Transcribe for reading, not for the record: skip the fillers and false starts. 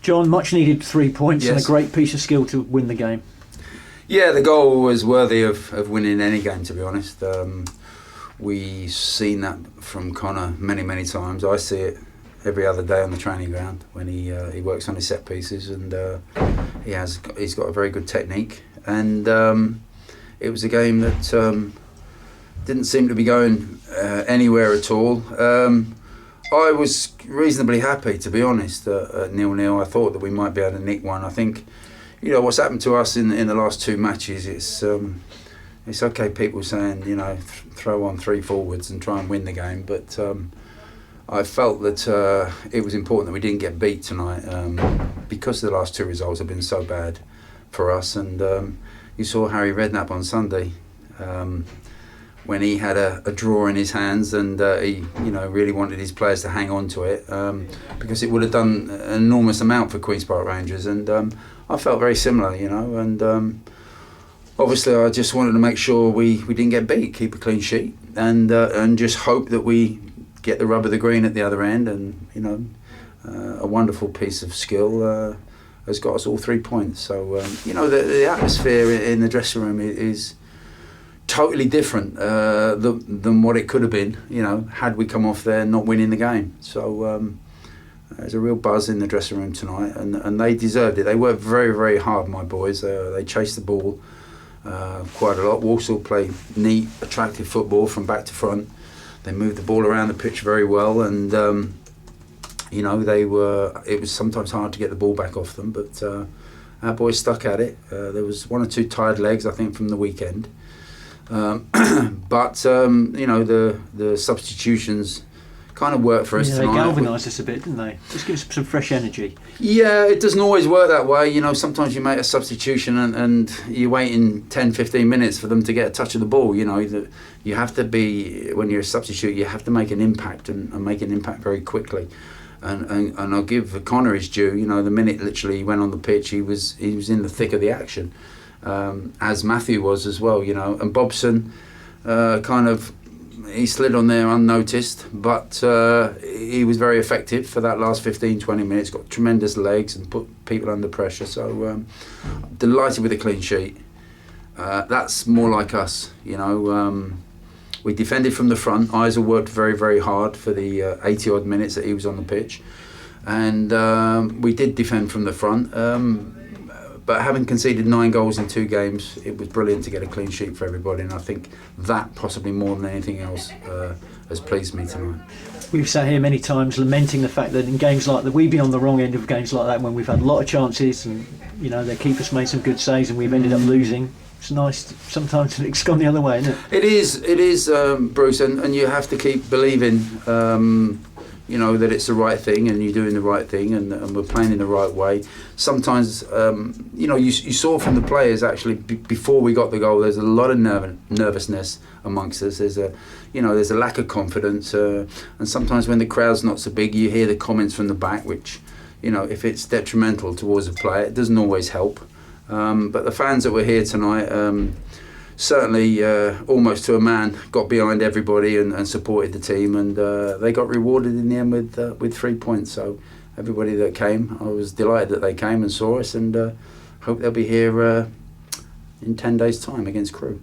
John, much needed 3 points and Yes. a great piece of skill to win the game. Yeah, the goal was worthy of winning any game, to be honest. We've seen that from Connor many times. I see it every other day on the training ground when he works on his set pieces, and he's got a very good technique. And it was a game that didn't seem to be going anywhere at all. I was reasonably happy, to be honest, at 0-0. I thought that we might be able to nick one. I think, what's happened to us in the last two matches, it's okay people saying, throw on three forwards and try and win the game, but I felt that it was important that we didn't get beat tonight because the last two results have been so bad for us. And you saw Harry Redknapp on Sunday when he had a draw in his hands, and he really wanted his players to hang on to it because it would have done an enormous amount for Queen's Park Rangers. And I felt very similar, and obviously I just wanted to make sure we didn't get beat, keep a clean sheet, and just hope that we get the rub of the green at the other end. And a wonderful piece of skill has got us all 3 points. So the atmosphere in the dressing room is totally different than what it could have been, had we come off there not winning the game. So there's a real buzz in the dressing room tonight, and they deserved it. They worked very, very hard, my boys. They chased the ball quite a lot. Walsall played neat, attractive football from back to front. They moved the ball around the pitch very well, and it was sometimes hard to get the ball back off them, but our boys stuck at it. There was one or two tired legs, I think, from the weekend. But the substitutions kind of worked for us tonight. They galvanised us a bit, didn't they? Just give us some fresh energy. Yeah, it doesn't always work that way. Sometimes you make a substitution and you're waiting 10-15 minutes for them to get a touch of the ball. You have to be, when you're a substitute, you have to make an impact and make an impact very quickly. And I'll give Connor his due. The minute literally he went on the pitch, he was in the thick of the action. As Matthew was as well, and Bobson he slid on there unnoticed, but he was very effective for that last 15-20 minutes, got tremendous legs and put people under pressure. So delighted with a clean sheet. That's more like us, we defended from the front. Isa worked very, very hard for the 80 odd minutes that he was on the pitch, and we did defend from the front. But having conceded 9 goals in 2 games, it was brilliant to get a clean sheet for everybody, and I think that possibly more than anything else has pleased me tonight. We've sat here many times lamenting the fact that in games like that, we've been on the wrong end of games like that when we've had a lot of chances and their keeper's made some good saves and we've ended up losing. It's nice sometimes it's gone the other way, isn't it? It is, Bruce, and you have to keep believing that it's the right thing and you're doing the right thing and we're playing in the right way. Sometimes, you saw from the players actually before we got the goal, there's a lot of nervousness amongst us. There's a lack of confidence, and sometimes when the crowd's not so big, you hear the comments from the back, which, if it's detrimental towards a player, it doesn't always help. But the fans that were here tonight, certainly almost to a man got behind everybody and supported the team, and they got rewarded in the end with 3 points. So everybody that came, I was delighted that they came and saw us, and hope they'll be here in 10 days' time against Crewe.